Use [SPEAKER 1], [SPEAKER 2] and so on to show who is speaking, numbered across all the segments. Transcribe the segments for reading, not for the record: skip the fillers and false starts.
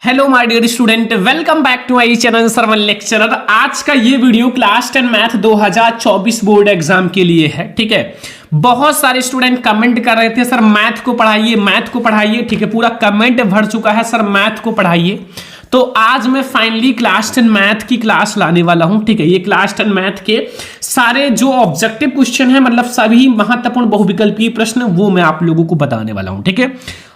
[SPEAKER 1] Hello my dear student, welcome back to my channel Sarvan lecturer. आज का ये video class 10 math 2024 board exam के लिए है। ठीक है, बहुत सारे स्टूडेंट कमेंट कर रहे थे सर मैथ को पढ़ाइए, मैथ को पढ़ाइए। ठीक है, पूरा कमेंट भर चुका है सर मैथ को पढ़ाइए। तो आज मैं फाइनली क्लास 10 मैथ की क्लास लाने वाला हूं। ठीक है, ये क्लास 10 मैथ के सारे जो ऑब्जेक्टिव क्वेश्चन है, मतलब सभी महत्वपूर्ण बहुविकल्पीय प्रश्न, वो मैं आप लोगों को बताने वाला हूं। ठीक है,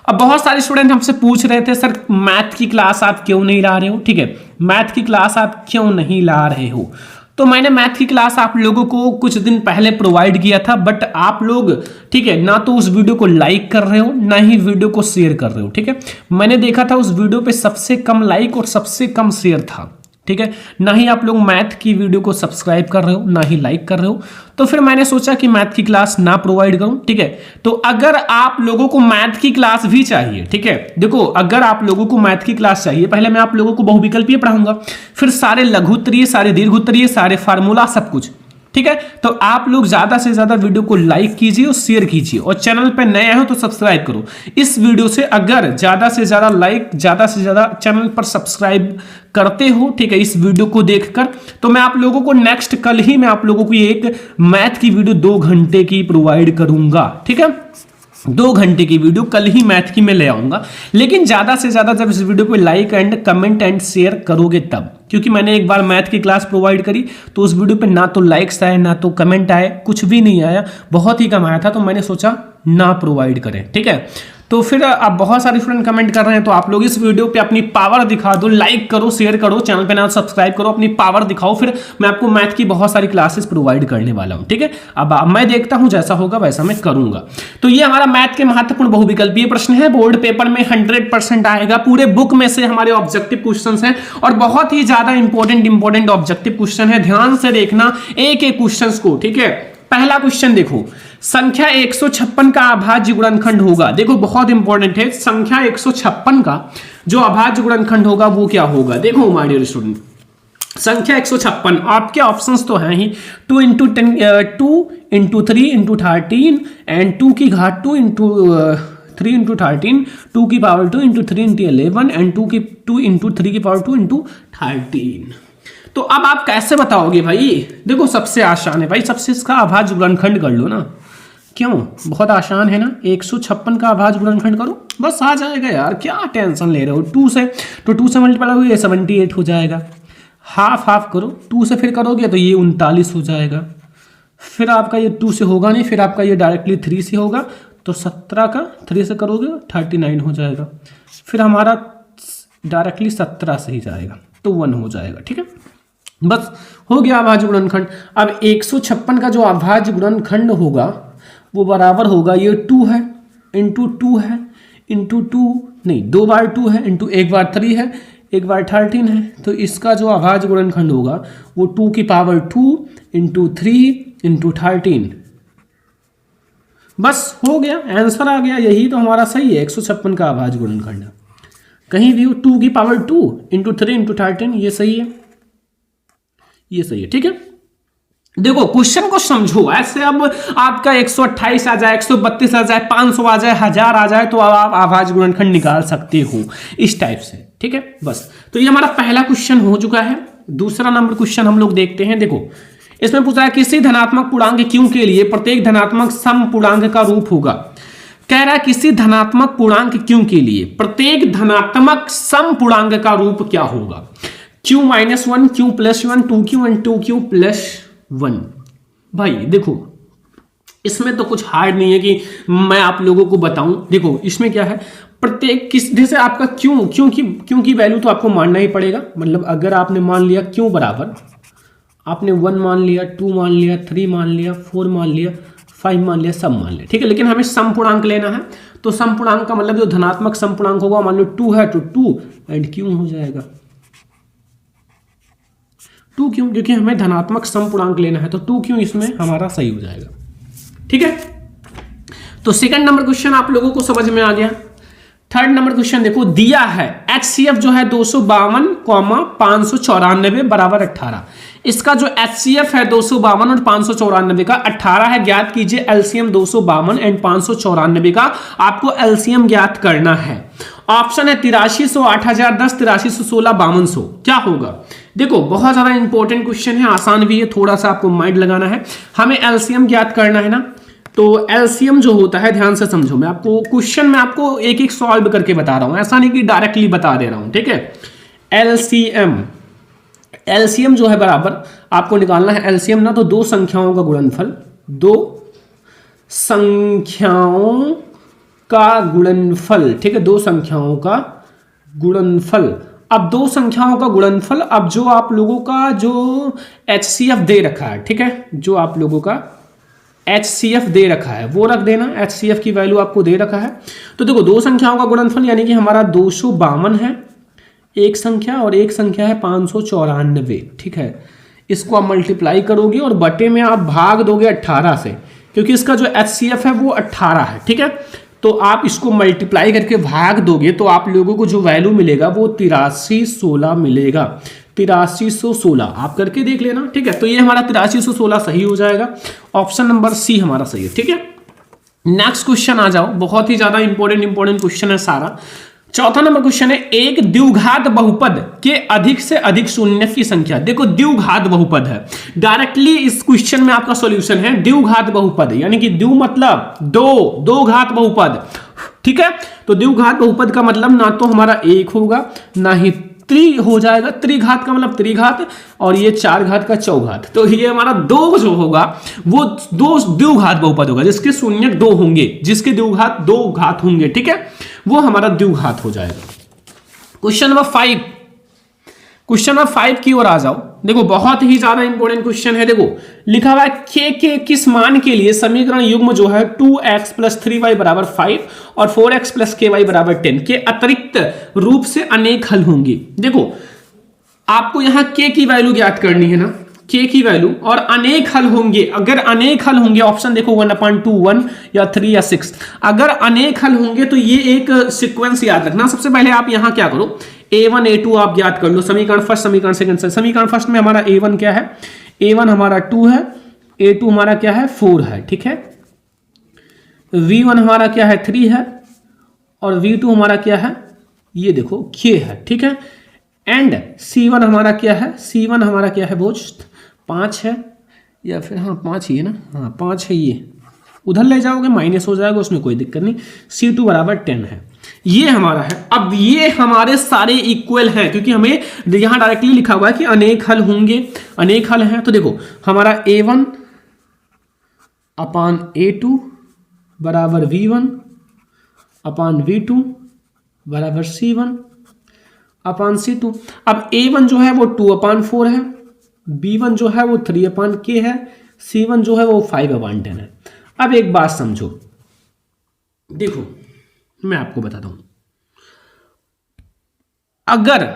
[SPEAKER 1] अब बहुत सारे स्टूडेंट हमसे पूछ रहे थे सर मैथ की क्लास आप क्यों नहीं ला रहे हो। ठीक है, मैथ की क्लास आप क्यों नहीं ला रहे हो। तो मैंने मैथ की क्लास आप लोगों को कुछ दिन पहले प्रोवाइड किया था, बट आप लोग ठीक है ना तो उस वीडियो को लाइक कर रहे हो ना ही वीडियो को शेयर कर रहे हो। ठीक है, मैंने देखा था उस वीडियो पे सबसे कम लाइक और सबसे कम शेयर था। ठीक है, ना ही आप लोग मैथ की वीडियो को सब्सक्राइब कर रहे हो ना ही लाइक कर रहे हो। तो फिर मैंने सोचा कि मैथ की क्लास ना प्रोवाइड करूं। ठीक है, तो अगर आप लोगों को मैथ की क्लास भी चाहिए, ठीक है, देखो अगर आप लोगों को मैथ की क्लास चाहिए, पहले मैं आप लोगों को बहुविकल्पीय पढ़ाऊंगा, फिर सारे लघु उत्तरीय, सारे दीर्घ उत्तरीय, सारे फार्मूला, सब कुछ। ठीक है, तो आप लोग ज्यादा से ज्यादा वीडियो को लाइक कीजिए और शेयर कीजिए, और चैनल पे नए हो तो सब्सक्राइब करो। इस वीडियो से अगर ज्यादा से ज्यादा लाइक, ज्यादा से ज्यादा चैनल पर सब्सक्राइब करते हो, ठीक है, इस वीडियो को देखकर, तो मैं आप लोगों को नेक्स्ट कल ही मैं आप लोगों को एक मैथ की वीडियो 2 घंटे की प्रोवाइड करूंगा। ठीक है, 2 घंटे की वीडियो कल ही मैथ की मैं ले आऊंगा। लेकिन ज्यादा से ज्यादा जब इस वीडियो को like and comment and share करोगे तब, क्योंकि मैंने एक बार मैथ की क्लास प्रोवाइड करी तो उस वीडियो पे ना तो लाइक्स आए ना तो कमेंट आए, कुछ भी नहीं आया, बहुत ही कम आया था। तो मैंने सोचा ना प्रोवाइड करें। ठीक है, तो फिर अब बहुत सारे स्टूडेंट कमेंट कर रहे हैं, तो आप लोग इस वीडियो पे अपनी पावर दिखा दो, लाइक करो, शेयर करो, चैनल पे ना सब्सक्राइब करो, अपनी पावर दिखाओ, फिर मैं आपको मैथ की बहुत सारी क्लासेस प्रोवाइड करने वाला हूं। ठीक है, अब मैं देखता हूं जैसा होगा वैसा मैं करूंगा। तो ये हमारा मैथ के महत्वपूर्ण बहुविकल्पीय प्रश्न है, बोर्ड पेपर में 100% आएगा। पूरे बुक में से हमारे ऑब्जेक्टिव क्वेश्चन हैं और बहुत ही ज्यादा इंपॉर्टेंट ऑब्जेक्टिव क्वेश्चन है। ध्यान से देखना एक एक क्वेश्चन को। ठीक है, पहला क्वेश्चन देखो, संख्या 156 का अभाज्य गुणनखंड होगा। देखो बहुत इंपॉर्टेंट है, संख्या 156 का जो अभाज्य गुणनखंड होगा वो क्या होगा। देखो माय डियर स्टूडेंट, संख्या 156, आपके ऑप्शंस तो हैं ही, 2 इंटू 10 2 इंटू 3 इंटू 13 एंड 2 की घात 2 इंटू 3 इंटू 13, 2 की power 2 into 3 into 11 and 2 into 3 की पावर 2 इंटू 13। तो अब आप कैसे बताओगे भाई। देखो सबसे आसान है भाई, सबसे इसका अभाज्य गुणनखंड कर लो ना। क्यों, बहुत आसान है ना, 156 का अभाज्य गुणनखंड करो, बस आ जाएगा यार, क्या टेंशन ले रहे हो। 2 से तो 2 से मल्टीप्लाई हुई 78 हो जाएगा। हाफ हाफ करो, 2 से फिर करोगे तो ये 39 हो जाएगा। फिर आपका ये 2 से होगा नहीं, फिर आपका ये डायरेक्टली 3 से होगा, तो 17 का 3 से करोगे 39 हो जाएगा। फिर हमारा डायरेक्टली 17 से ही जाएगा तो 1 हो जाएगा। ठीक है, बस हो गया अभाज्य गुणनखंड। अब 156 का जो अभाज्य गुणनखंड होगा वो बराबर होगा, ये 2 है इंटू 2 है इंटू 2 नहीं, 2 बार 2 है इंटू 1 बार 3 है, 1 बार 13 है। तो इसका जो अभाज्य गुणनखंड होगा वो 2 की पावर 2 इंटू 3 इंटू 13। बस हो गया, आंसर आ गया। यही तो हमारा सही है, 156 का अभाज्य गुणनखंड। कहीं भी 2 की पावर 2 इंटू 3 इंटू 13, ये सही है, ये सही है। ठीक है, देखो क्वेश्चन को समझो ऐसे। अब आपका 128 आ जाए, 132 आ जाए, 500 आ जाए, 1000 आ जाए, तो अब आप अभाज्य गुणनखंड निकाल सकते हो इस टाइप से। ठीक है, बस तो ये हमारा पहला क्वेश्चन हो चुका है। दूसरा नंबर क्वेश्चन हम लोग देखते हैं। देखो इसमें पूछा है किसी धनात्मक पूर्णांक q के लिए प्रत्येक धनात्मक समपूर्णांक का रूप होगा। कह रहा है किसी धनात्मक पूर्णांक q के लिए प्रत्येक धनात्मक समपूर्णांक का रूप क्या होगा। q minus 1, q plus 1, 2q and 2q plus 1। भाई देखो इसमें तो कुछ हार्ड नहीं है कि मैं आप लोगों को बताऊं। देखो इसमें क्या है, प्रत्येक किस जैसे आपका क्यों की वैल्यू तो आपको मानना ही पड़ेगा। मतलब अगर आपने मान लिया q बराबर, आपने 1 मान लिया, 2 मान लिया, 3 मान लिया, 4 मान लिया, 5 मान लिया, सब मान लिया। ठीक है, लेकिन हमें समपूर्णांक लेना है, तो समपूर्णांक का मतलब जो धनात्मक समपूर्णांक होगा, मान लो 2 है तो 2 एंड q हो जाएगा। 2 क्यों, क्योंकि हमें धनात्मक समपूर्णांक लेना है, तो 2 क्यों इसमें हमारा सही हो जाएगा। ठीक है, तो सेकंड नंबर क्वेश्चन आप लोगों को समझ में आ गया। थर्ड नंबर क्वेश्चन देखो, दिया है HCF जो है 252, 594 बराबर 18। इसका जो HCF है 252 और 594 का 18 है, ज्ञात कीजिए LCM 252 एंड 594 का आपको LCM ज्ञात करना है। ऑप्शन है 8300, 8010, 8316, 5200। क्या होगा? देखो बहुत ज्यादा इंपॉर्टेंट क्वेश्चन है, आसान भी है, थोड़ा सा आपको माइंड लगाना है। हमें एलसीएम ज्ञात करना है ना, तो एलसीएम जो होता है, ध्यान से समझो, मैं आपको क्वेश्चन में आपको एक एक सॉल्व करके बता रहा हूं, ऐसा नहीं कि डायरेक्टली बता दे रहा हूं, ठीक है। एलसीएम जो है बराबर आपको निकालना है एलसीएम ना, तो दो संख्याओं का गुणनफल, दो संख्याओं का गुणनफल, ठीक है, दो संख्याओं का गुणनफल। अब दो संख्याओं का गुणनफल, अब जो आप लोगों का जो HCF दे रखा है, ठीक है, जो आप लोगों का HCF दे रखा है वो रख देना, HCF की वैल्यू आपको दे रखा है। तो देखो दो संख्याओं का गुणनफल यानी कि हमारा 252 है एक संख्या, और एक संख्या है 594, ठीक है। इसको आप मल्टीप्लाई करोगे और बटे में आप भाग दोगे 18 से, क्योंकि इसका जो HCF है वो 18 है, ठीक है। तो आप इसको मल्टीप्लाई करके भाग दोगे तो आप लोगों को जो वैल्यू मिलेगा वो 8316 मिलेगा, 8316 आप करके देख लेना, ठीक है। तो ये हमारा 8316 सही हो जाएगा, ऑप्शन नंबर सी हमारा सही है, ठीक है। नेक्स्ट क्वेश्चन आ जाओ, बहुत ही ज्यादा इंपॉर्टेंट क्वेश्चन है सारा। चौथा नंबर क्वेश्चन है, एक द्विघात बहुपद के अधिक से अधिक शून्य की संख्या। देखो द्विघात बहुपद है, डायरेक्टली इस क्वेश्चन में आपका सॉल्यूशन है द्विघात बहुपद, यानी कि द्वि मतलब दो घात बहुपद, ठीक है। तो द्विघात बहुपद का मतलब ना तो हमारा एक होगा ना ही त्रि हो जाएगा, त्रिघात का मतलब त्रिघात, और ये चार घात का चौघात। तो ये हमारा दो जो होगा वो दो द्विघात बहुपद होगा, जिसके शून्य दो होंगे, जिसके द्विघात दो घात होंगे, ठीक है, वो हमारा द्विघात हो जाएगा। क्वेश्चन नंबर 5 की ओर आ जाओ। देखो बहुत ही ज्यादा इंपॉर्टेंट क्वेश्चन है। देखो लिखा हुआ है के किस मान के लिए समीकरण युग्म जो है 2x + 3y = 5 और 4x + ky = 10 के अतिरिक्त रूप से अनेक हल होंगे। देखो आपको यहां के की वैल्यू ज्ञात करनी है ना, के की वैल्यू, और अनेक हल होंगे। अगर अनेक हल होंगे, ऑप्शन देखो 1/2, 1 या 3 या 6, अगर अनेक हल होंगे तो ये एक सीक्वेंस याद रखना। सबसे पहले आप यहां क्या करो, A1 A2 आप ज्ञात कर लो, समीकरण फर्स्ट, समीकरण सेकंड। समीकरण फर्स्ट में हमारा A1 क्या है, A1 हमारा 2 है, A2 हमारा क्या है 4 है, ठीक है। V1 हमारा क्या है 3 है, और V2 हमारा क्या है, ये देखो K है, ठीक है। एंड C1 हमारा क्या है, C1 हमारा क्या है बोझ 5 है, या फिर हाँ 5 ही है ना, हाँ 5 है, ये उधर ले जाओगे माइनस हो जाएगा, उसमें कोई दिक्कत नहीं। C2 = 10 है, ये हमारा है। अब ये हमारे सारे इक्वल हैं, क्योंकि हमें यहां डायरेक्टली लिखा हुआ है कि अनेक हल होंगे, अनेक हल हैं। तो देखो हमारा A1/A2 = V1/V2 = C1/C2। अब A1 जो है वो 2/4 है, B1 जो है वो 3/K है, C1 जो है वो 5/10 है। अब एक बात समझो, देखो मैं आपको बताता हूं, अगर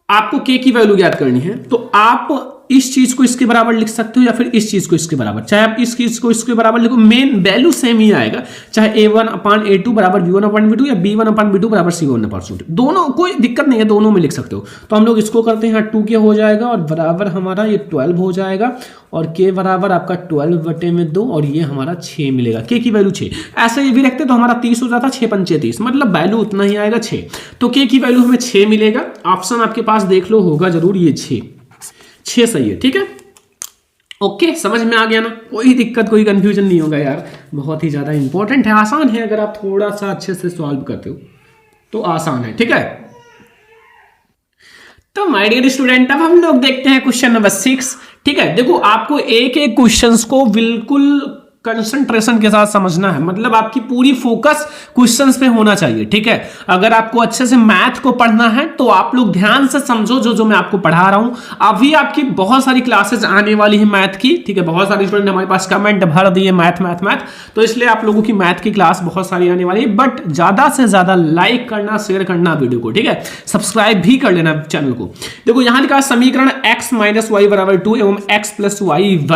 [SPEAKER 1] आपको के की वैल्यू ज्ञात करनी है तो आप इस चीज को इसके बराबर लिख सकते हो या फिर इस चीज को इसके बराबर, चाहे आप इस चीज को इसके बराबर लिखो, मेन वैल्यू सेम ही आएगा, चाहे A1/A2 = V1/V2 या B1/V2 = C1/C2, दोनों कोई दिक्कत नहीं है, दोनों में लिख सकते हो। तो हम लोग इसको करते हैं, 2K हो जाएगा और बराबर हमारा ये 12 हो जाएगा, और K बराबर आपका 12/2, और ये हमारा 6 मिलेगा, K की वैल्यू 6। ऐसे ये भी रखते तो हमारा 30 हो जाता, 6×5 = 30, मतलब वैल्यू उतना ही आएगा 6। तो K की वैल्यू हमें 6 मिलेगा, ऑप्शन आपके पास देख लो होगा जरूर, ये 6 सही है, ठीक है। ओके, समझ में आ गया ना, कोई दिक्कत कोई कंफ्यूजन नहीं होगा यार, बहुत ही ज्यादा इंपॉर्टेंट है, आसान है, अगर आप थोड़ा सा अच्छे से सॉल्व करते हो तो आसान है, ठीक है। तो माय डियर स्टूडेंट, अब हम लोग देखते हैं क्वेश्चन नंबर 6, ठीक है। देखो आपको एक एक क्वेश्चंस को बिल्कुल कंसंट्रेशन के साथ समझना है, मतलब आपकी पूरी फोकस क्वेश्चंस पे होना चाहिए, ठीक है। अगर आपको अच्छे से मैथ को पढ़ना है तो आप लोग ध्यान से समझो जो मैं आपको पढ़ा रहा हूं। अभी आपकी बहुत सारी क्लासेस आने वाली है मैथ की, ठीक है। बहुत सारे स्टूडेंट हमारे पास कमेंट भर दिए मैथ, तो इसलिए आप लोगों की मैथ की क्लास बहुत सारी आने वाली है। बट ज्यादा से ज्यादा लाइक करना, शेयर करना वीडियो को, ठीक है। सब्सक्राइब भी कर लेना चैनल को। देखो यहां लिखा समीकरण x - y = 2 एवं x + y =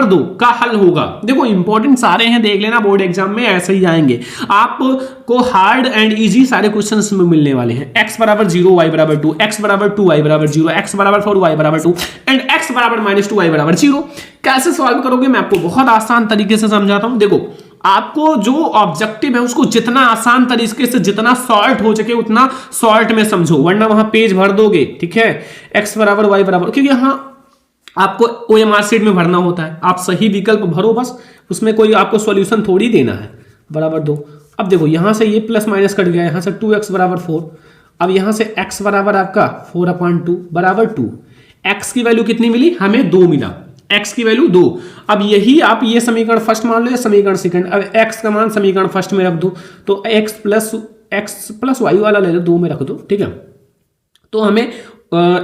[SPEAKER 1] 2 का हल होगा। देखो इंपॉर्टेंट सारे हैं, देख लेना, बोर्ड एग्जाम में ऐसे ही आएंगे, आपको हार्ड एंड इजी सारे क्वेश्चंस में मिलने वाले हैं। x = 0, y = 2, x = 2, y = 0, x = 4, y = 2 and x = -2, y = 0। कैसे सॉल्व करोगे मैं आपको बहुत आसान तरीके से समझाता हूं। देखो आपको जो ऑब्जेक्टिव है उसको जितना आसान तरीके से, जितना शॉर्ट हो सके उतना शॉर्ट में समझो, वरना वहां पेज भर दोगे, ठीक है, x बराबर y बराबर, क्योंकि यहां आपको OMR शीट में भरना होता है, आप सही विकल्प भरो बस, उसमें कोई आपको सॉल्यूशन थोड़ी देना है। बराबर 2। अब देखो यहां से ये प्लस माइनस कट गया, यहां से 2x बराबर 4, अब यहां से x बराबर आपका 4/2 बराबर 2। x की वैल्यू कितनी मिली हमें? 2 मिला, x की वैल्यू 2। अब यही आप ये समीकरण फर्स्ट मान लो, ये समीकरण सेकंड। अब x का मान समीकरण फर्स्ट में रख दो, तो x प्लस वाई वाला ले लो, 2 में रख दो, ठीक है। तो हमें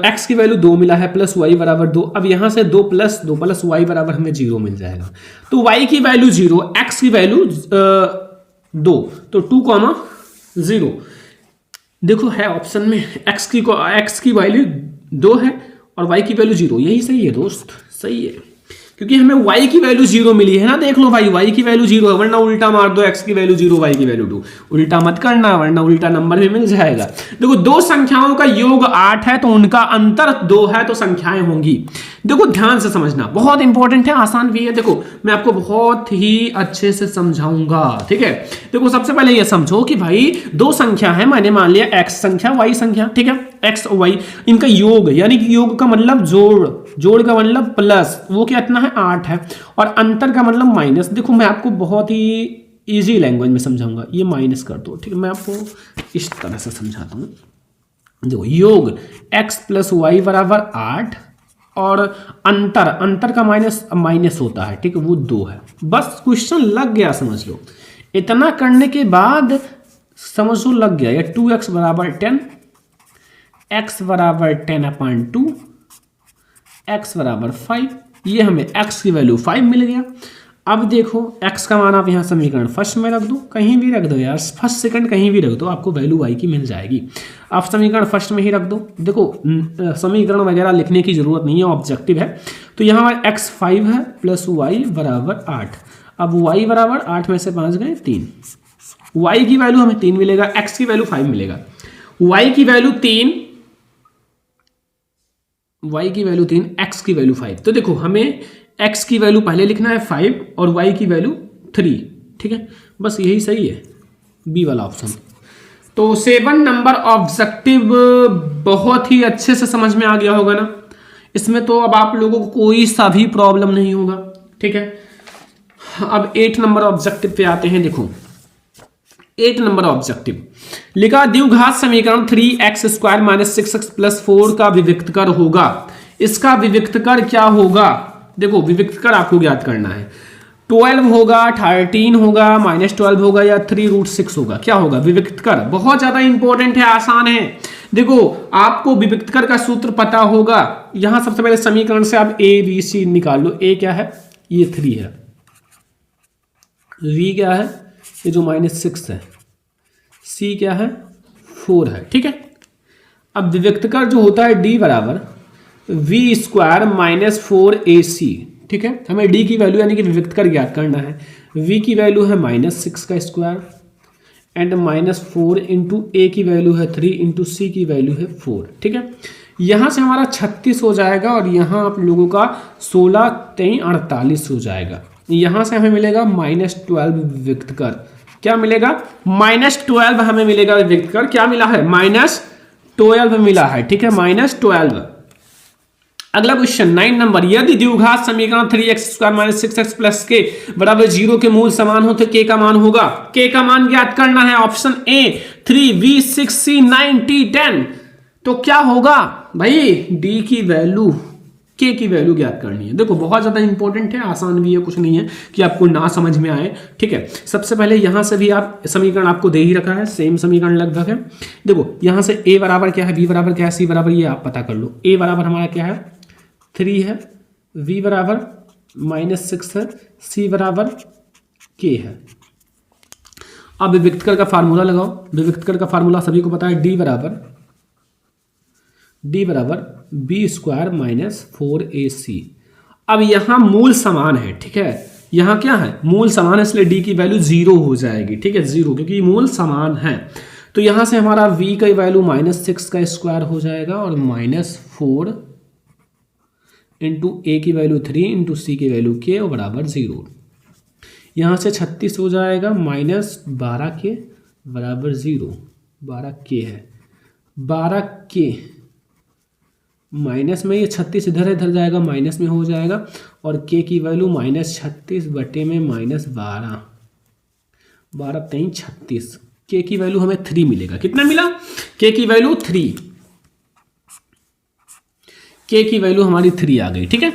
[SPEAKER 1] x की वैल्यू 2 मिला है, प्लस y बराबर 2। अब यहां से 2 प्लस y बराबर हमें 0 मिल जाएगा। तो y की वैल्यू 0, x की वैल्यू 2, तो 2,0। देखो है ऑप्शन में x की वैल्यू 2 है और y की वैल्यू 0, यही सही है दोस्त, सही है, क्योंकि हमें y की वैल्यू 0 मिली है ना। देख लो भाई, y की वैल्यू 0 है, वरना उल्टा मार दो, x की वैल्यू 0 y की वैल्यू 2, उल्टा मत करना वरना उल्टा नंबर भी मिल जाएगा। देखो दो संख्याओं का योग 8 है तो उनका अंतर 2 है, तो संख्याएं होंगी। देखो ध्यान से समझना, बहुत इंपॉर्टेंट है, आसान भी है। देखो मैं आपको बहुत ही अच्छे से समझाऊंगा, ठीक है। देखो सबसे पहले ये समझो कि भाई दो संख्या है, मैंने मान लिया x संख्या y संख्या, ठीक है, x और y, इनका योग, यानी कि योग का मतलब जोड़ का मतलब प्लस, वो कितना है 8 है, और अंतर का मतलब माइनस। देखो मैं आपको बहुत ही इजी लैंग्वेज में समझाऊंगा, ये माइनस कर दो, ठीक है, मैं आपको इस तरह से समझाता हूँ। देखो योग x प्लस वाई बराबर 8 और अंतर का माइनस होता है, ठीक है, वो 2 है। बस क्वेश्चन लग गया, समझ लो। इतना करने के बाद समझ लो लग गया। ये 2x बराबर 10, x बराबर 10/2, x बराबर 5, ये हमें x की वैल्यू 5 मिल गया। अब देखो x का मान आप यहाँ समीकरण फर्स्ट में रख दो, कहीं भी रख दो यार, फर्स्ट सेकंड कहीं भी रख दो, आपको वैल्यू y की मिल जाएगी। आप समीकरण फर्स्ट में ही रख दो। देखो समीकरण वगैरह लिखने की जरूरत नहीं है, ऑब्जेक्टिव है। तो यहाँ हमारे x 5 है प्लस y बराबर 8। अब y बराबर 8 में से 5 गए 3, y की वैल्यू हमें 3 मिलेगा, x की वैल्यू 5 मिलेगा, y की वैल्यू 3, y की वैल्यू 3, x की वैल्यू 5। तो देखो हमें x की वैल्यू पहले लिखना है 5 और y की वैल्यू 3, ठीक है, बस यही सही है, बी वाला ऑप्शन। तो 7 नंबर ऑब्जेक्टिव बहुत ही अच्छे से समझ में आ गया होगा ना, इसमें तो अब आप लोगों को कोई सा भी प्रॉब्लम नहीं होगा, ठीक है। अब 8 नंबर ऑब्जेक्टिव पे आते हैं। देखो 8 नंबर ऑब्जेक्टिव लिखा, द्विघात समीकरण 3x² - 6x + 4 का विविक्तकर होगा। इसका विविक्तकर क्या होगा? देखो विविक्तकर आपको ज्ञात करना है। 12 होगा, 13 होगा, -12 होगा या 3√6 होगा, क्या होगा विविक्तकर? बहुत ज्यादा इंपॉर्टेंट है, आसान है। देखो आपको विविक्तकर का सूत्र पता होगा। यहां सबसे पहले समीकरण से आप a b c निकाल लो। a क्या है? ये 3 है। v क्या है? ये जो -6 है। c क्या है? 4 है, ठीक है। अब विविक्तकर जो होता है d बराबर v² - 4ac, ठीक है। हमें d की वैल्यू यानी कि विविक्तकर ज्ञात करना है। v की वैल्यू है -6 का स्क्वायर एंड -4 इंटू a की वैल्यू है 3 इंटू c की वैल्यू है 4, ठीक है। यहां से हमारा 36 हो जाएगा और यहां आप लोगों का 16 3 48 हो जाएगा। यहां से हमें मिलेगा -12 विविक्तकर। क्या मिलेगा? -12 हमें मिलेगा विविक्तकर। क्या मिला है? -12 मिला है, ठीक है, -12। अगला क्वेश्चन 9 नंबर, यदि द्विघात समीकरण 3x² - 6x + k बराबर 0 के मूल समान हो तो k का मान होगा। k का मान ज्ञात करना है। Option A 3, b 6, c 9, t 10। तो क्या होगा भाई? d की वैल्यू, k की वैल्यू ज्ञात करनी है। देखो बहुत ज्यादा इंपॉर्टेंट है, आसान भी है, कुछ नहीं है कि आपको ना समझ में आए, ठीक है। सबसे पहले यहां से भी आप समीकरण आपको दे ही रखा है, सेम समीकरण लगभग है। देखो यहां से a बराबर क्या है, b बराबर क्या है, c बराबर, ये आप पता कर लो। a बराबर हमारा क्या है? 3 है, v बराबर -6 है, c बराबर k है। अब विविक्तकर का फार्मूला लगाओ। विविक्तकर का फार्मूला सभी को पता है, d बराबर b² - 4ac। अब यहां मूल समान है, ठीक है, यहां क्या है? मूल समान है, इसलिए d की वैल्यू 0 हो जाएगी, ठीक है, 0, क्योंकि मूल समान है। तो यहां से हमारा v का वैल्यू -6 का स्क्वायर हो जाएगा और -4 इंटू a की वैल्यू 3 इंटू c की वैल्यू k और बराबर 0। यहाँ से 36 हो जाएगा -12k बराबर 0, 12k है, 12k माइनस में, ये 36 इधर इधर जाएगा माइनस में हो जाएगा, और k की वैल्यू -36 बटे में -12, 12 3 36, k की वैल्यू हमें 3 मिलेगा। कितना मिला? k की वैल्यू 3, k की वैल्यू हमारी 3 आ गई। ठीक है,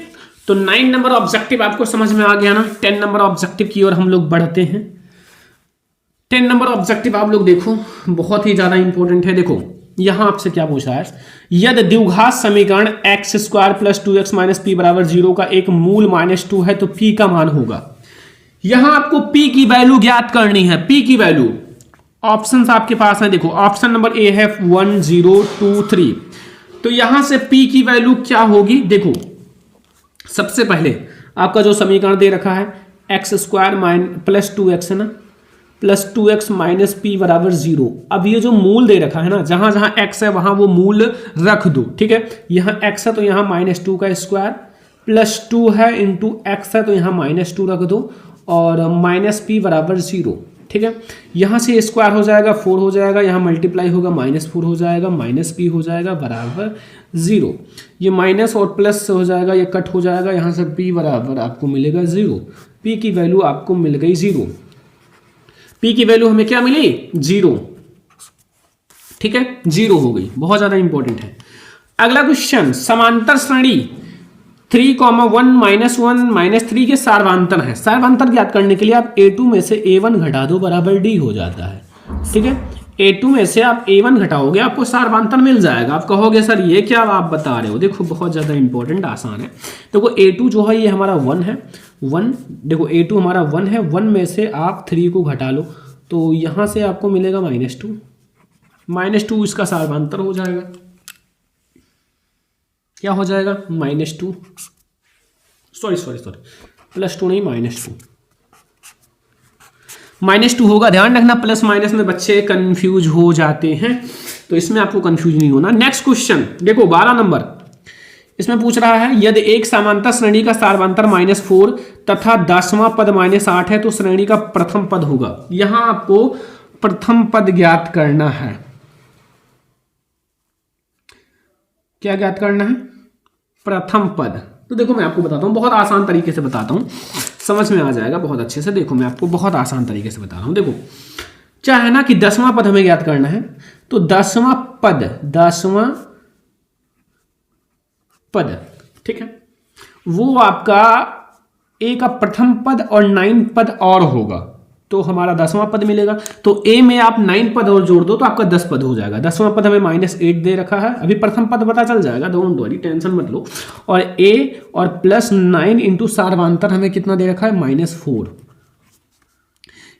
[SPEAKER 1] तो 9 नंबर ऑब्जेक्टिव आपको समझ में आ गया ना। 10 नंबर ऑब्जेक्टिव की ओर हम लोग बढ़ते हैं। 10 नंबर ऑब्जेक्टिव आप लोग देखो, बहुत ही ज्यादा इंपॉर्टेंट है। देखो यहां आपसे क्या पूछा है, यदि द्विघात समीकरण x² + 2x - p = 0 का एक मूल -2 है तो p का मान होगा। यहां आपको p की वैल्यू ज्ञात करनी है। p की वैल्यू, ऑप्शंस आपके पास है। देखो ऑप्शन नंबर ए है 1 0 2 3, तो यहां से p की वैल्यू क्या होगी? देखो सबसे पहले आपका जो समीकरण दे रखा है x² + 2x है ना, +2x - p = 0। अब ये जो मूल दे रखा है ना, जहां जहां x है वहां वो मूल रख दो। ठीक है, यहां x है तो यहां -2 का स्क्वायर, +2 है इंटू x है तो यहां -2 रख दो, और -p = 0। ठीक है, यहां से स्क्वायर हो जाएगा 4 हो जाएगा, यहां मल्टीप्लाई होगा -4 हो जाएगा, -p हो जाएगा बराबर 0। ये माइनस और प्लस हो जाएगा, ये कट हो जाएगा, यहां से p बराबर आपको मिलेगा 0। p की वैल्यू आपको मिल गई 0। p की वैल्यू हमें क्या मिली? 0। ठीक है, 0 हो गई, बहुत ज्यादा इंपॉर्टेंट है। अगला क्वेश्चन, समांतर श्रेणी 3, 1 -1 -3 के सार्वधान है। सार्वधान ज्ञात करने के लिए आप a2 में से a1 घटा दो बराबर d हो जाता है। ठीक है, a2 में से आप a1 घटाओगे आपको सार्वधान मिल जाएगा। आप कहोगे सर ये क्या आप बता रहे हो? देखो बहुत ज्यादा इंपॉर्टेंट, आसान है। देखो a2 जो है ये हमारा 1 है, 1, देखो a2 हमारा 1 है, 1 में से आप 3 को घटा लो तो यहां से आपको मिलेगा -2, -2 इसका सार्वधान हो जाएगा। क्या हो जाएगा? -2, सॉरी +2 नहीं, -2 होगा। ध्यान रखना प्लस माइनस में बच्चे कंफ्यूज हो जाते हैं, तो इसमें आपको कंफ्यूज नहीं होना। नेक्स्ट क्वेश्चन देखो 12 नंबर, इसमें पूछ रहा है यदि एक समांतर श्रेणी का सार्वधान -4 तथा 10वां पद -8 है तो श्रेणी का प्रथम पद होगा। यहां आपको प्रथम पद ज्ञात करना है। क्या ज्ञात करना है? प्रथम पद। तो देखो मैं आपको बताता हूं, बहुत आसान तरीके से बताता हूं, समझ में आ जाएगा बहुत अच्छे से। देखो मैं आपको बहुत आसान तरीके से बता रहा हूं। देखो क्या है ना कि 10वां पद हमें ज्ञात करना है, तो 10वां पद, ठीक है, वो आपका ए का प्रथम पद और 9 पद और होगा, तो हमारा 10वां पद मिलेगा। तो ए में आप 9 पद और जोड़ दो तो आपका 10 पद हो जाएगा। 10वां पद हमें -8 दे रखा है, अभी प्रथम पद पता चल जाएगा, डोंट वरी, टेंशन मत लो। और ए और +9 इंटू सार्वधान हमें कितना दे रखा है? -4।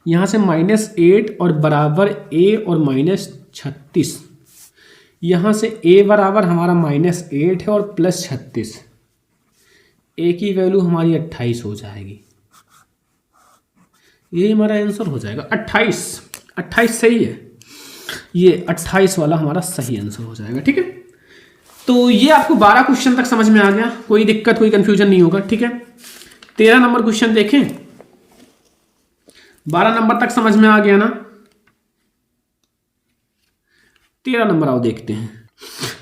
[SPEAKER 1] यहां से -8 और बराबर ए और -36, यहां से ए बराबर हमारा -8 है और +36, ए की वैल्यू हमारी 28 हो जाएगी। ये हमारा आंसर हो जाएगा 28 सही है, ये 28 वाला हमारा सही आंसर हो जाएगा। ठीक है, तो ये आपको 12 क्वेश्चन तक समझ में आ गया, कोई दिक्कत कोई कंफ्यूजन नहीं होगा। ठीक है, 13 नंबर क्वेश्चन देखें, 12 नंबर तक समझ में आ गया ना। 13 नंबर आओ देखते हैं।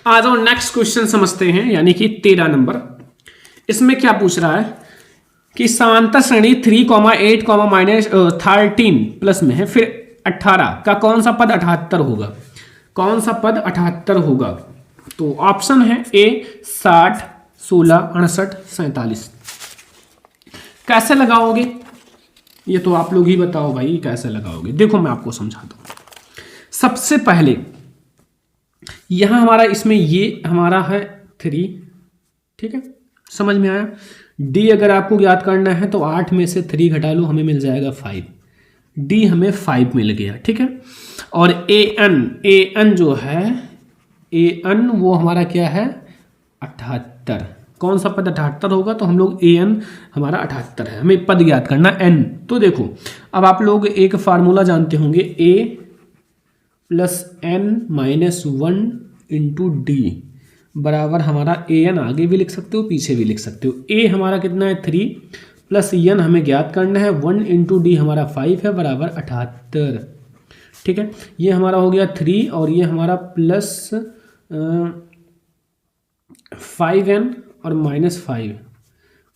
[SPEAKER 1] आ जाओ नेक्स्ट क्वेश्चन समझते हैं, यानी कि 13 नंबर। इसमें क्या पूछ रहा है कि समांतर श्रेणी 3, 8, -13 प्लस में है, फिर 18 का कौन सा पद 78 होगा? कौन सा पद 78 होगा? तो ऑप्शन है ए 60, 16, 68, 47। कैसे लगाओगे ये तो आप लोग ही बताओ भाई, कैसे लगाओगे? देखो मैं आपको समझाता हूं। सबसे पहले यहां हमारा, इसमें ये हमारा है 3, ठीक है, समझ में आया। डी अगर आपको ज्ञात करना है तो 8 में से 3 घटा लो, हमें मिल जाएगा 5। डी हमें 5 मिल गया। ठीक है, और ए एन जो है, ए एन वो हमारा क्या है? 78। कौन सा पद 78 होगा? तो हम लोग ए एन हमारा 78 है, हमें पद ज्ञात करना एन। तो देखो अब आप लोग एक फार्मूला जानते होंगे, ए + n - 1 इंटू डी बराबर हमारा ए एन, आगे भी लिख सकते हो पीछे भी लिख सकते हो। ए हमारा कितना है? 3 प्लस n हमें ज्ञात करना है। 1 इंटू डी हमारा 5 है बराबर 78। ठीक है, ये हमारा हो गया 3 और ये हमारा प्लस 5n और -5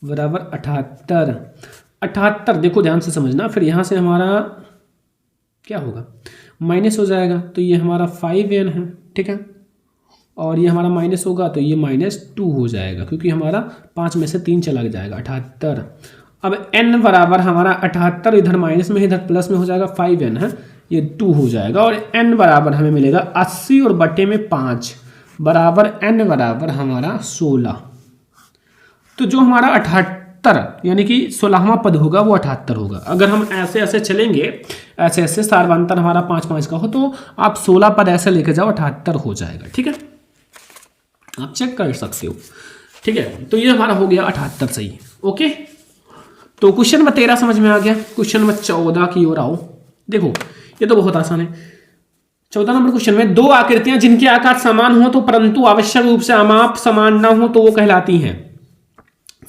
[SPEAKER 1] बराबर 78। 78 देखो ध्यान से समझना, फिर यहाँ से हमारा क्या होगा, माइनस हो जाएगा, तो ये हमारा 5n है। ठीक है, और ये हमारा माइनस होगा तो ये -2 हो जाएगा, क्योंकि हमारा 5 में से 3 चला जाएगा, 78। अब n बराबर हमारा 78 इधर माइनस में इधर प्लस में हो जाएगा, 5n है, ये 2 हो जाएगा, और n बराबर हमें मिलेगा 80 और बटे में 5 बराबर n बराबर हमारा 16। तो जो हमारा 78 यानी कि 16वां पद होगा वो 78 होगा। अगर हम ऐसे ऐसे चलेंगे, ऐसे ऐसे सारवांतर हमारा 5 5 का हो, तो आप 16 पद ऐसे लेके जाओ, 78 हो जाएगा। ठीक है, आप चेक कर सकते हो। ठीक है, तो ये हमारा हो गया 78 सही है। ओके, तो क्वेश्चन नंबर 13 समझ में आ गया। क्वेश्चन नंबर 14 की ओर आओ। देखो ये तो बहुत आसान है। 14 नंबर क्वेश्चन में दो आकृतियां जिनके आकार समान हो तो परंतु आवश्यक रूप से अमाप समान ना हो तो वो कहलाती हैं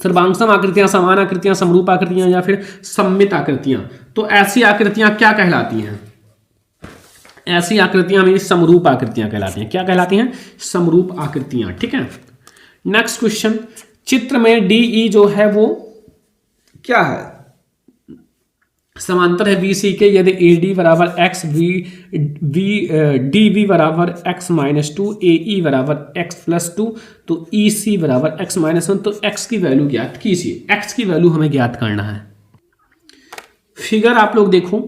[SPEAKER 1] सर्वांगसम आकृतियां, समान आकृतियां, समरूप आकृतियां या फिर सममित आकृतियां। तो ऐसी आकृतियां क्या कहलाती हैं? ऐसी आकृतियां हमें समरूप आकृतियां कहलाती हैं। क्या कहलाती हैं? समरूप आकृतियां। ठीक है, नेक्स्ट क्वेश्चन, चित्र में डीई जो है वो क्या है? समांतर है BC के। यदि AD बराबर x DB बराबर x -2 AE बराबर x +2 तो EC बराबर x -1। तो x की वैल्यू ज्ञात कीजिए। x की वैल्यू हमें ज्ञात करना है। फिगर आप लोग देखो,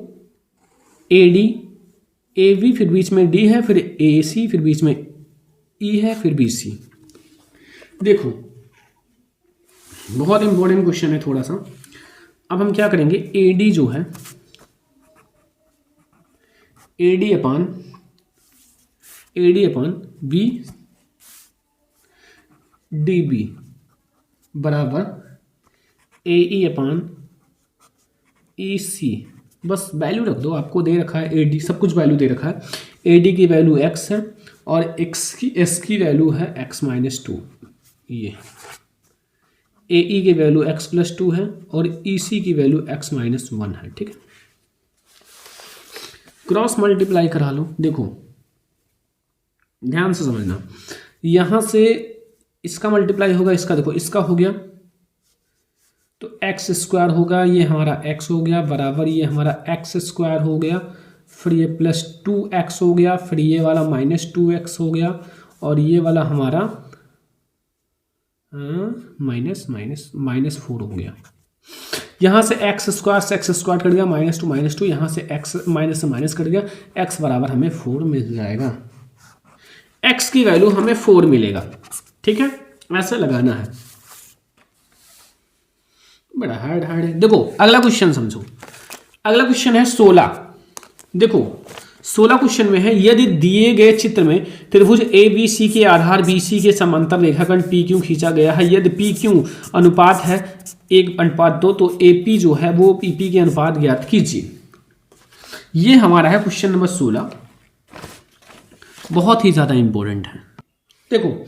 [SPEAKER 1] AD AB फिर बीच में D है, फिर AC फिर बीच में E है, फिर BC। देखो बहुत इंपॉर्टेंट क्वेश्चन है थोड़ा सा। अब हम क्या करेंगे, AD जो है AD अपान B DB बराबर AE अपान EC। बस वैल्यू रख दो, आपको दे रखा है AD, सब कुछ वैल्यू दे रखा है। AD की वैल्यू x है और S की वैल्यू है x -2। ये AE की वैल्यू x +2 है और EC की वैल्यू x -1 है। ठीक है, क्रॉस मल्टीप्लाई करा लो। देखो ध्यान से समझना, यहां से इसका मल्टीप्लाई होगा, इसका देखो, इसका हो गया तो x² होगा, ये हमारा x हो गया बराबर ये हमारा x² हो गया, फिर ये +2x हो गया, फिर ये वाला -2x हो गया और ये वाला हमारा -4 हो गया। यहां से x² से x² कट गया, -2 -2, यहां से x माइनस से माइनस कट गया, x बराबर हमें 4 मिल जाएगा। x की वैल्यू हमें 4 मिलेगा। ठीक है, ऐसे लगाना है, बड़ा हार्ड है। देखो अगला क्वेश्चन समझो। अगला क्वेश्चन है 16। देखो 16 क्वेश्चन में है, यदि दिए गए चित्र में त्रिभुज ABC के आधार BC के समांतर रेखाखंड PQ खींचा गया है, यदि PQ अनुपात है 1:2 तो AP जो है वो PP के अनुपात ज्ञात कीजिए। ये हमारा है क्वेश्चन नंबर 16, बहुत ही ज्यादा इंपॉर्टेंट है। देखो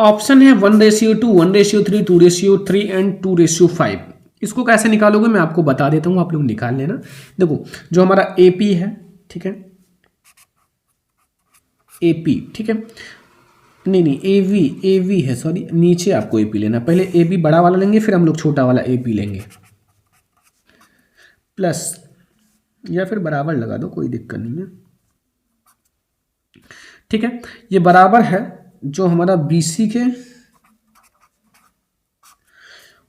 [SPEAKER 1] ऑप्शन है 1:2, 1:3, 2:3 एंड 2:5। इसको कैसे निकालोगे मैं आपको बता देता हूं, आप लोग निकाल लेना। देखो जो हमारा AP है, ठीक है, AP, ठीक है, नहीं AV है, सॉरी, नीचे आपको AP लेना। पहले AB बड़ा वाला लेंगे, फिर हम लोग छोटा वाला AP लेंगे, प्लस या फिर बराबर लगा दो, कोई दिक्कत नहीं है। ठीक है, ये बराबर है जो हमारा BC के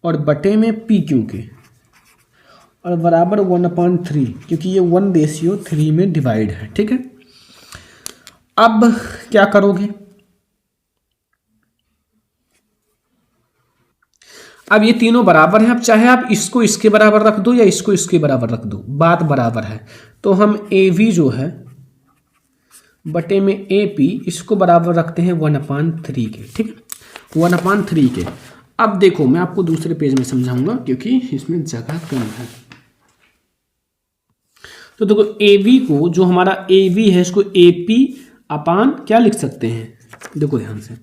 [SPEAKER 1] और बटे में PQ के, और बराबर 1/3, क्योंकि ये 1:3 में डिवाइड है। ठीक है, अब क्या करोगे, अब ये तीनों बराबर हैं। अब चाहे आप इसको इसके बराबर रख दो या इसको इसके बराबर रख दो, बात बराबर है। तो हम AV जो है बटे में AP, इसको बराबर रखते हैं 1/3 के। ठीक है, 1/3 के। अब देखो मैं आपको दूसरे पेज में समझाऊंगा क्योंकि इसमें जगह कम है। तो देखो AB को, जो हमारा AB है, इसको AP अपान क्या लिख सकते हैं, देखो ध्यान से,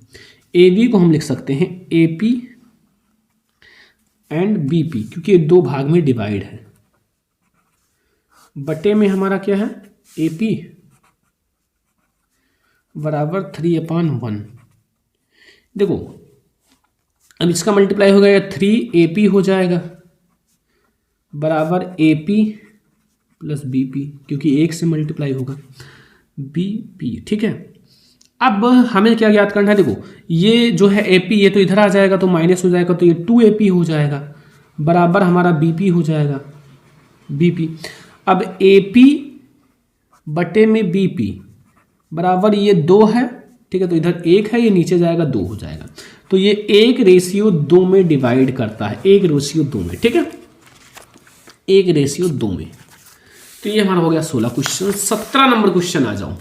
[SPEAKER 1] AB को हम लिख सकते हैं AP एंड बीपी, क्योंकि ये दो भाग में डिवाइड है, बटे में हमारा क्या है एपी बराबर 3/1। देखो अब इसका मल्टीप्लाई हो गया 3AP हो जाएगा बराबर AP प्लस BP, क्योंकि एक से मल्टीप्लाई होगा BP। ठीक है, अब हमें क्या ज्ञात करना है, देखो ये जो है AP ये तो इधर आ जाएगा तो माइनस हो जाएगा, तो ये 2AP हो जाएगा बराबर हमारा BP हो जाएगा BP। अब AP बटे में BP बराबर ये 2 है, ठीक है, तो इधर 1 है, ये नीचे जाएगा 2 हो जाएगा, तो ये 1:2 में डिवाइड करता है, 1:2 में। ठीक है, 1:2 में। तो ये हमारा हो गया 16 क्वेश्चन। 17 नंबर क्वेश्चन आ जाओ।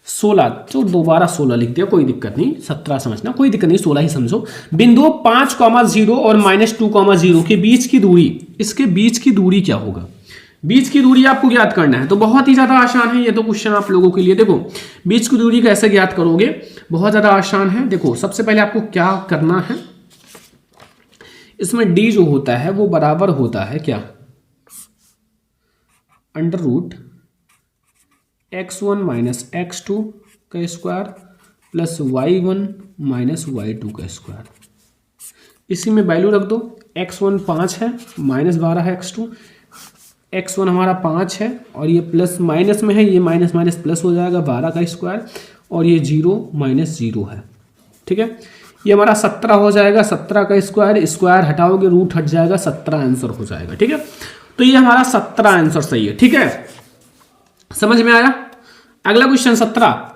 [SPEAKER 1] 16 तो दोबारा 16 लिख दिया, कोई दिक्कत नहीं, 17 समझना कोई दिक्कत नहीं, 16 ही समझो। बिंदु 5,0 और -2,0 के बीच की दूरी, इसके बीच की दूरी क्या होगा, बीच की दूरी आपको ज्ञात करना है। तो बहुत ही ज़्यादा आसान है ये तो क्वेश्चन आप लोगों के लिए। देखो बीच की दूरी कैसे ज्ञात करोगे, बहुत ज़्यादा आसान है। देखो सबसे पहले आपको क्या करना है, इसमें d जो होता है वो बराबर होता है क्या, √x1 - x2 का स्क्वायर प्लस y1 - y2 का स्क्वायर। इसी में वैल्यू रख दो, x1 5 है, -12 है x2, x1 हमारा 5 है और ये प्लस माइनस में है, ये माइनस माइनस प्लस हो जाएगा 12 का स्क्वायर, और ये 0 - 0 है। ठीक है, ये हमारा 17 हो जाएगा, 17 का स्क्वायर, स्क्वायर हटाओगे रूट हट जाएगा, 17 आंसर हो जाएगा। ठीक है, तो ये हमारा 17 आंसर सही है। ठीक है, समझ में आया। अगला क्वेश्चन 17,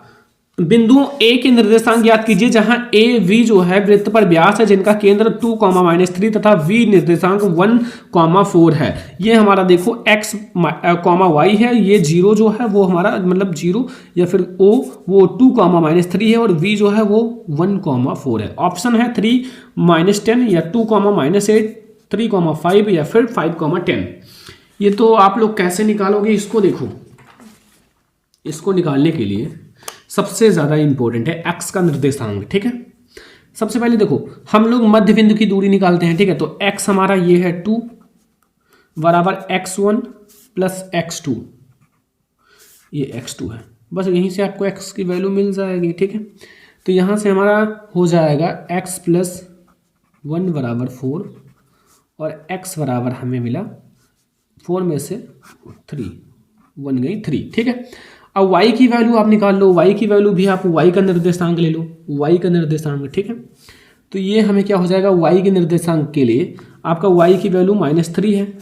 [SPEAKER 1] बिंदु ए के निर्देशांक ज्ञात कीजिए जहां ए वी जो है वृत्त पर व्यास है जिनका केंद्र 2, -3 तथा वी निर्देशांक 1, 4 है। ये हमारा देखो x, y है, ये 0 जो है वो हमारा मतलब 0 या फिर o वो 2, -3 है, और v जो है वो 1, 4 है। ऑप्शन है 3, -10 या 2, -8, 3, 5 या फिर 5, 10। ये तो आप लोग कैसे निकालोगे इसको, देखो इसको निकालने के लिए सबसे ज़्यादा इंपॉर्टेंट है x का निर्देशांक। ठीक है, सबसे पहले देखो हम लोग मध्य बिंदु की दूरी निकालते हैं। ठीक है, तो x हमारा ये है 2 बराबर x1 प्लस x2, ये x2 है, बस यहीं से आपको x की वैल्यू मिल जाएगी। ठीक है, तो यहाँ से हमारा हो जाएगा x + 1 बराबर 4 और x बराबर हमें मिला 4 में से 3, 1 गई 3। ठीक है, अब y की वैल्यू आप निकाल लो, y की वैल्यू भी आप y का निर्देशांक ले लो, y का निर्देशांक। ठीक है, तो ये हमें क्या हो जाएगा, y के निर्देशांक के लिए आपका y की वैल्यू -3 है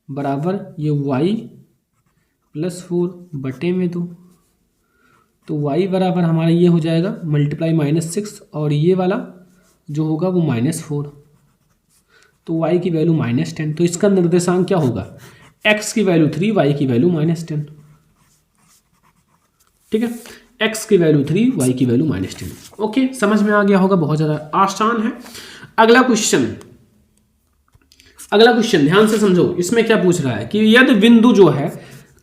[SPEAKER 1] बराबर ये y + 4 बटे में 2, तो y बराबर हमारा ये हो जाएगा मल्टीप्लाई -6 और ये वाला जो होगा वो -4, तो y की वैल्यू -10। तो इसका निर्देशांक क्या होगा, x की वैल्यू 3, y की वैल्यू -10। ठीक है, x की वैल्यू 3, y की वैल्यू -10। ओके, समझ में आ गया होगा, बहुत ज़्यादा आसान है। अगला क्वेश्चन ध्यान से समझो, इसमें क्या पूछ रहा है कि यदि बिंदु जो है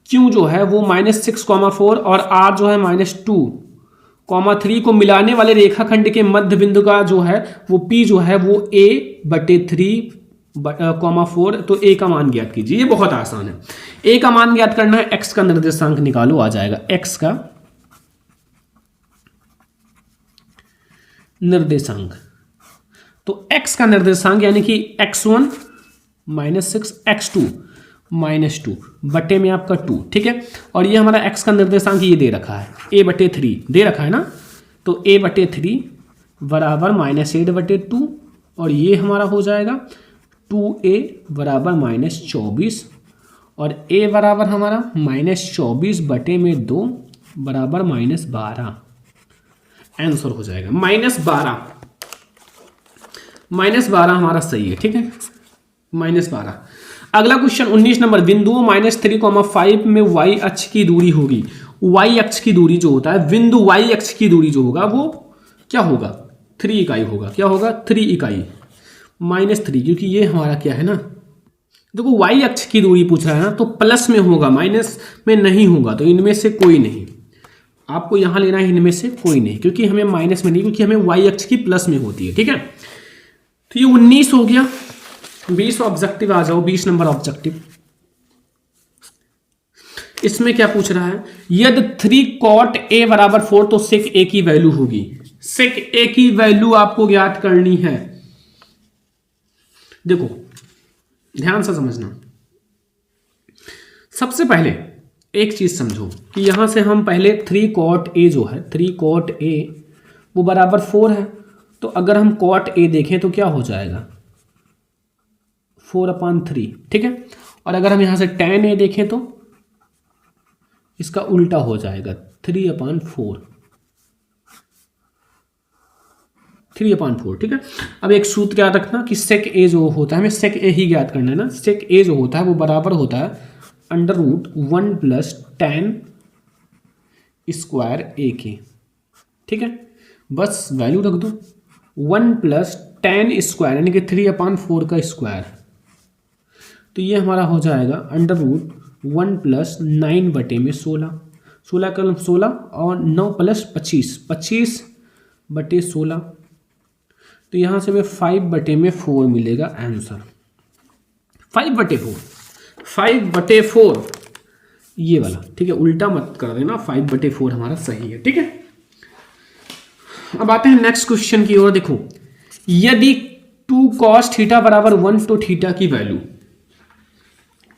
[SPEAKER 1] q जो है वो -6,4 और r जो है -2,3 को मिलाने वाले रेखाखंड के मध्य बिंदु का जो है वो p जो है वो a/3, 4, तो a का मान ज्ञात कीजिए। ये बहुत आसान है, a का मान ज्ञात करना है, x का निर्देशांक निकालो, आ जाएगा x का निर्देशांक। तो x का निर्देशांक यानी कि x1 -6, x2 -2 बटे में आपका 2। ठीक है, और ये हमारा x का निर्देशांक ये दे रखा है a/3 दे रखा है ना, तो a/3 बराबर -8/2 और ये हमारा हो जाएगा 2a बराबर -24 और a बराबर हमारा -24 बटे में 2 बराबर -12। आंसर हो जाएगा -12 हमारा सही है। ठीक है, -12। अगला क्वेश्चन 19 नंबर, बिंदुओं -3,5 में y अक्ष की दूरी होगी। y अक्ष की दूरी जो होता है, बिंदु y अक्ष की दूरी जो होगा वो क्या होगा, 3 इकाई होगा। क्या होगा, 3 इकाई -3, क्योंकि ये हमारा क्या है ना, देखो y अक्ष की दूरी पूछ रहा है ना, तो प्लस में होगा, माइनस में नहीं होगा, तो इनमें से कोई नहीं। आपको यहां लेना है इनमें से कोई नहीं, क्योंकि हमें माइनस में नहीं, क्योंकि हमें वाई अक्ष की प्लस में होती है। ठीक है, तो ये 19 हो गया। 20 ऑब्जेक्टिव आ जाओ, 20 नंबर ऑब्जेक्टिव। इसमें क्या पूछ रहा है, यदि 3 cot a बराबर 4 तो sec a की वैल्यू होगी। sec a की वैल्यू आपको ज्ञात करनी है। देखो ध्यान से समझना, सबसे पहले एक चीज समझो कि यहां से हम पहले 3 cot a जो है, 3 cot a वो बराबर 4 है। तो अगर हम cot a देखें तो क्या हो जाएगा, 4/3। ठीक है, और अगर हम यहां से tan a देखें तो इसका उल्टा हो जाएगा, 3/4। 3/4। ठीक है, अब एक सूत्र याद रखना कि सेक ए जो होता है, हमें सेक ए ही ज्ञात करना है ना। सेक ए जो होता है वो बराबर होता है √1 + tan स्क्वायर ए के। ठीक है, बस वैल्यू रख दो, 1 + tan स्क्वायर यानी कि 3/4 का स्क्वायर। तो ये हमारा हो जाएगा √1 + 9/16। 16 का 16 और 9 + 25, 25/16। तो यहाँ से हमें 5/4 मिलेगा आंसर। 5/4, 5/4 ये वाला। ठीक है, उल्टा मत कर देना, 5/4 हमारा सही है। ठीक है, अब आते हैं नेक्स्ट क्वेश्चन की ओर। देखो, यदि 2 cos θ बराबर 1 तो थीटा की वैल्यू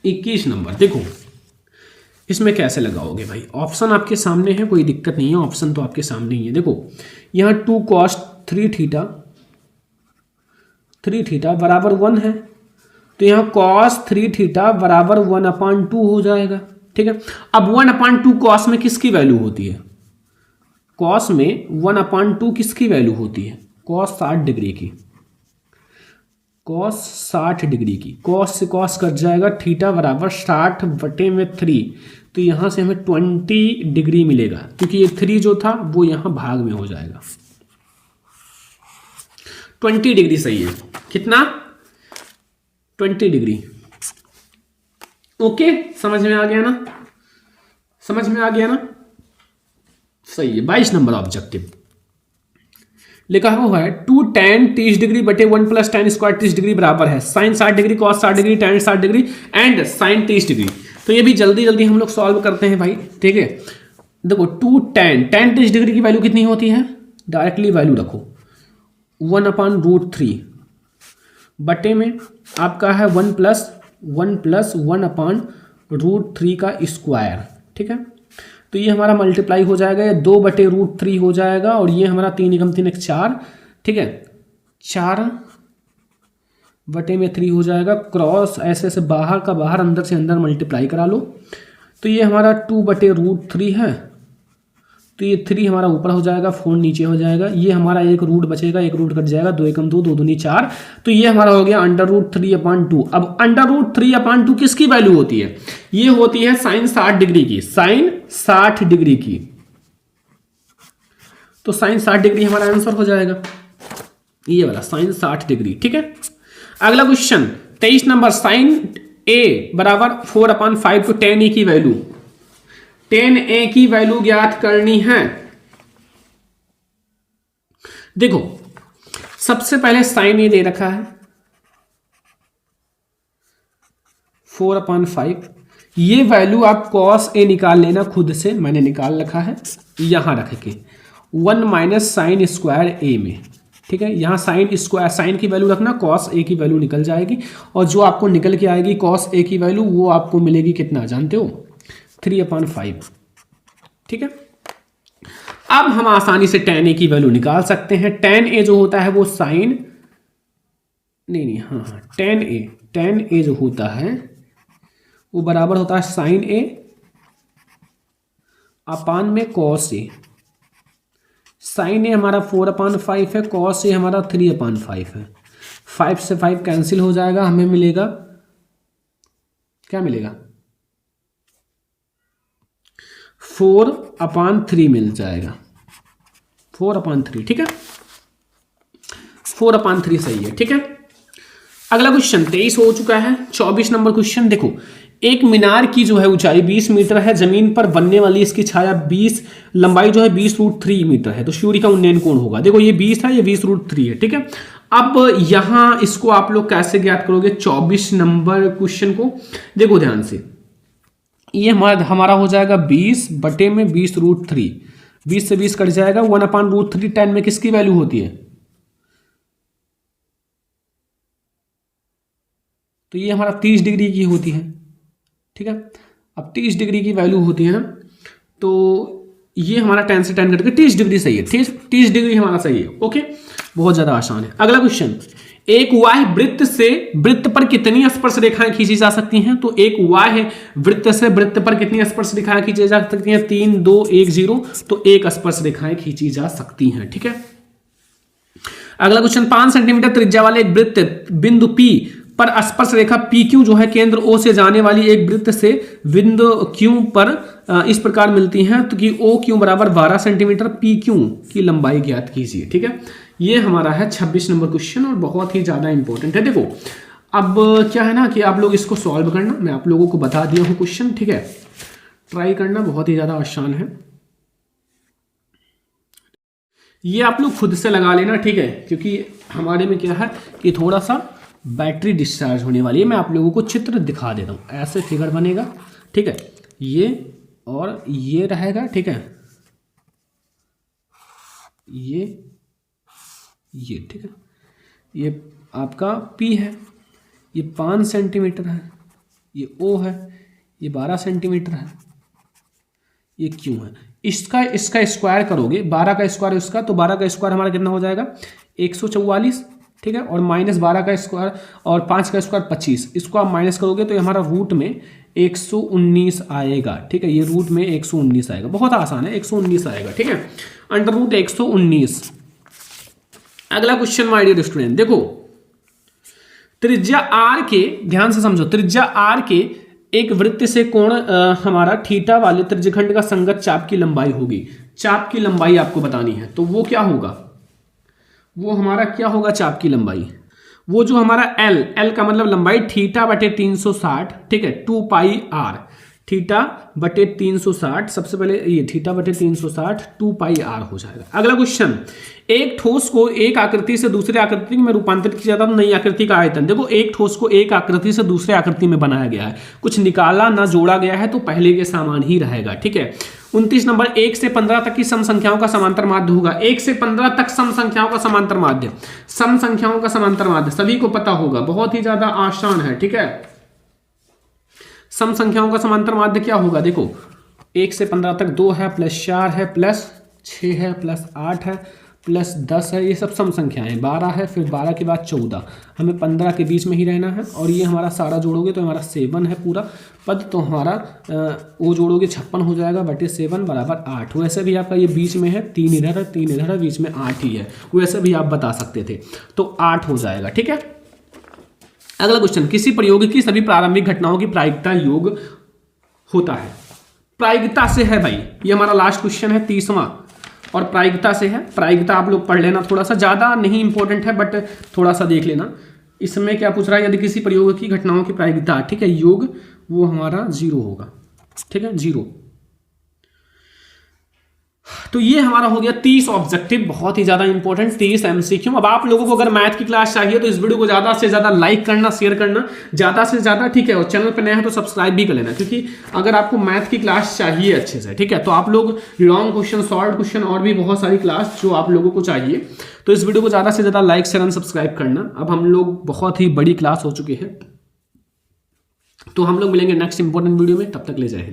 [SPEAKER 1] 21 नंबर। देखो इसमें कैसे लगाओगे भाई, ऑप्शन आपके सामने है, कोई दिक्कत नहीं है, ऑप्शन तो आपके सामने ही है। देखो यहाँ 2 cos 3θ बराबर 1 है, तो यहाँ cos 3θ बराबर 1/2 हो जाएगा। ठीक है, अब 1/2 cos में किसकी वैल्यू होती है, cos में 1/2 किसकी वैल्यू होती है, cos 60 डिग्री की। cos 60 डिग्री की, cos से cos कट जाएगा, थीटा बराबर 60/3। तो यहां से हमें 20 डिग्री मिलेगा, क्योंकि ये 3 जो था वो यहां भाग में हो जाएगा। 20 डिग्री सही है, कितना, 20 डिग्री। ओके, समझ में आ गया ना, समझ में आ गया ना, सही है। 22 नंबर ऑब्जेक्टिव लिखा हुआ है 2 tan 30 डिग्री बटे 1 + tan स्क्वायर 30 डिग्री बराबर है sin 60 degree, cos 60 degree, tan 60 degree and sin 30 degree. तो ये भी जल्दी जल्दी हम लोग सॉल्व करते हैं भाई। ठीक है, देखो 2 tan 30 डिग्री की वैल्यू कितनी होती है, डायरेक्टली वैल्यू रखो, 1/√3 बटे में आपका है 1 + 1/√3 का स्क्वायर। ठीक है, तो ये हमारा मल्टीप्लाई हो जाएगा, ये 2/√3 हो जाएगा, और ये हमारा 3 × 3 = 4। ठीक है, 4/3 हो जाएगा, क्रॉस ऐसे ऐसे बाहर का बाहर, अंदर से अंदर मल्टीप्लाई करा लो। तो ये हमारा 2/√3 है, तो ये 3 हमारा ऊपर हो जाएगा, 4 नीचे हो जाएगा, ये हमारा एक रूट बचेगा, एक रूट कट जाएगा, 2 × 2 2 दूनी 4। तो ये हमारा हो गया √3/2। अब √3/2 किसकी वैल्यू होती है, ये होती है sin 60 डिग्री की, sin 60 डिग्री की। तो sin 60 डिग्री हमारा आंसर हो जाएगा, ये वाला sin 60 डिग्री। ठीक है, अगला क्वेश्चन 23 नंबर, sin a बराबर 4/5 तो tan a की वैल्यू, tan a की वैल्यू ज्ञात करनी है। देखो सबसे पहले sin a दे रखा है 4/5, ये वैल्यू आप cos a निकाल लेना खुद से, मैंने निकाल रखा है यहां रख के 1 - sin स्क्वायर a में। ठीक है, यहां sin स्क्वायर, sin की वैल्यू रखना, cos a की वैल्यू निकल जाएगी, और जो आपको निकल के आएगी cos a की वैल्यू वो आपको मिलेगी कितना जानते हो, 3/5। ठीक है, अब हम आसानी से tan a की वैल्यू निकाल सकते हैं। tan a जो होता है वो sin, नहीं हाँ, tan a जो होता है वो बराबर होता है sin a अपान में cos a। sin a हमारा 4/5 है, cos a हमारा 3/5 है। 5 से 5 कैंसिल हो जाएगा, हमें मिलेगा, क्या मिलेगा, 4/3 मिल जाएगा, 4/3। ठीक है, 4/3 सही है। ठीक है, अगला क्वेश्चन 23 हो चुका है। 24 नंबर क्वेश्चन देखो, एक मीनार की जो है ऊंचाई 20 मीटर है, जमीन पर बनने वाली इसकी छाया 20, लंबाई जो है 20√3 मीटर है, तो सूर्य का उन्नयन कोण होगा। देखो ये 20 है, ये 20√3 है, ठीक है। अब यहां इसको आप लोग कैसे ज्ञात करोगे 24 नंबर क्वेश्चन को? देखो ध्यान से, ये हमारा हो जाएगा 20 बटे में 20√3, 20 से 20 कट जाएगा, 1/√3 10 में किसकी वैल्यू होती है? तो ये हमारा 30 डिग्री की होती है, ठीक है। अब 30 डिग्री की वैल्यू होती है ना, तो ये हमारा 10 से 10 कट के 30 डिग्री सही है, 30 डिग्री हमारा सही है, ओके। बहुत ज्यादा आसान है। अगला क्वेश्चन, एक वाह्य वृत्त से वृत्त पर कितनी स्पर्श रेखाएं खींची जा सकती हैं? तो एक वाह्य वृत्त से वृत्त पर कितनी स्पर्श रेखाएं खींची जा सकती हैं? 3 2 1 0, तो एक स्पर्श रेखाएं खींची जा सकती हैं, ठीक है। अगला क्वेश्चन, 5 सेंटीमीटर त्रिज्या वाले एक वृत्त बिंदु P पर स्पर्श रेखा PQ जो है केंद्र O से जाने वाली एक वृत्त से बिंदु Q पर इस प्रकार मिलती हैं, तो कि OQ बराबर 12 सेंटीमीटर, PQ की लंबाई ज्ञात कीजिए, ठीक है। ये हमारा है 26 नंबर क्वेश्चन और बहुत ही ज्यादा इंपॉर्टेंट है। देखो अब क्या है ना कि आप लोग इसको सॉल्व करना, मैं आप लोगों को बता दिया हूं क्वेश्चन, ठीक है। ट्राई करना, बहुत ही ज्यादा आसान है। ये आप लोग खुद से लगा लेना, ठीक है, क्योंकि हमारे में क्या है कि थोड़ा सा बैटरी डिस्चार्ज होने वाली है। मैं आप लोगों को चित्र दिखा देता हूँ, ऐसे फिगर बनेगा, ठीक है, ये और ये रहेगा, ठीक है, ये ठीक है, ये आपका P है, ये 5 सेंटीमीटर है, ये O है, ये 12 सेंटीमीटर है, ये Q है। इसका स्क्वायर करोगे, 12 का स्क्वायर इसका, तो 12 का स्क्वायर हमारा कितना हो जाएगा? 144, ठीक है, और -12 का स्क्वायर और 5 का स्क्वायर 25, इसको आप माइनस करोगे तो ये हमारा रूट में 119 आएगा, ठीक है। ये रूट में 119 आएगा, बहुत आसान है, 119 आएगा, ठीक है, अंडर रूट 119। अगला क्वेश्चन माय डियर स्टूडेंट, देखो त्रिज्या R के, ध्यान से समझो, त्रिज्या R के एक वृत्त से कोण हमारा थीटा वाले त्रिज्यखंड का संगत चाप की लंबाई होगी। चाप की लंबाई आपको बतानी है, तो वो क्या होगा? वो हमारा क्या होगा चाप की लंबाई? वो जो हमारा L का मतलब लंबाई थीटा बटे 360, ठीक है, 2πr, थीटा बटे 360, सबसे पहले ये थीटा बटे 360 2πr हो जाएगा। अगला क्वेश्चन, एक ठोस को एक आकृति से दूसरे आकृति में रूपांतरित किया जाता है, नई आकृति का आयतन। देखो एक ठोस को एक आकृति से दूसरे आकृति में बनाया गया है, कुछ निकाला ना जोड़ा गया है, तो पहले के समान ही रहेगा, ठीक है। 29 नंबर, 1 से 15 तक की सम संख्याओं का समांतर माध्य होगा। 1 से 15 तक सम संख्याओं का समांतर माध्य, सम संख्याओं का समांतर माध्य सभी को पता होगा, बहुत ही ज्यादा आसान है, ठीक है। सम संख्याओं का समांतर माध्य क्या होगा? देखो 1 से 15 तक 2 है, +4 है, +6 है, +8 है, +10 है, ये सब सम संख्याएं। 12 है, फिर 12 के बाद 14, हमें 15 के बीच में ही रहना है, और ये हमारा सारा जोड़ोगे तो हमारा 7 है पूरा पद, तो हमारा वो जोड़ोगे 56 हो जाएगा बटे 7 बराबर 8। वैसे भी आपका ये बीच में है, 3 इधर है, 3 इधर है, बीच में 8 ही है, वैसे भी आप बता सकते थे, तो 8 हो जाएगा, ठीक है। अगला क्वेश्चन, किसी प्रयोग की सभी प्रारंभिक घटनाओं की प्रायिकता योग होता है। प्रायिकता से है भाई, ये हमारा लास्ट क्वेश्चन है 30वां, और प्रायिकता से है। प्रायिकता आप लोग पढ़ लेना, थोड़ा सा ज्यादा नहीं इंपॉर्टेंट है, बट थोड़ा सा देख लेना। इसमें क्या पूछ रहा है? यदि किसी प्रयोग की घटनाओं की प्रायिकता, ठीक है, योग, वो हमारा 0 होगा, ठीक है, 0। तो ये हमारा हो गया 30 ऑब्जेक्टिव, बहुत ही ज्यादा इंपॉर्टेंट, 30 एमसीक्यू। अब आप लोगों को अगर मैथ की क्लास चाहिए तो इस वीडियो को ज्यादा से ज्यादा लाइक करना, शेयर करना ज्यादा से ज्यादा, ठीक है, और चैनल पर नया है तो सब्सक्राइब भी कर लेना, क्योंकि अगर आपको मैथ की क्लास चाहिए अच्छे से, ठीक है, तो आप लोग लॉन्ग क्वेश्चन, शॉर्ट क्वेश्चन और भी बहुत सारी क्लास जो आप लोगों को चाहिए, तो इस वीडियो को ज्यादा से ज्यादा लाइक, शेयर एंड सब्सक्राइब करना। अब हम लोग बहुत ही बड़ी क्लास हो चुके हैं, तो हम लोग मिलेंगे नेक्स्ट इंपॉर्टेंट वीडियो में, तब तक ले जय हिंद।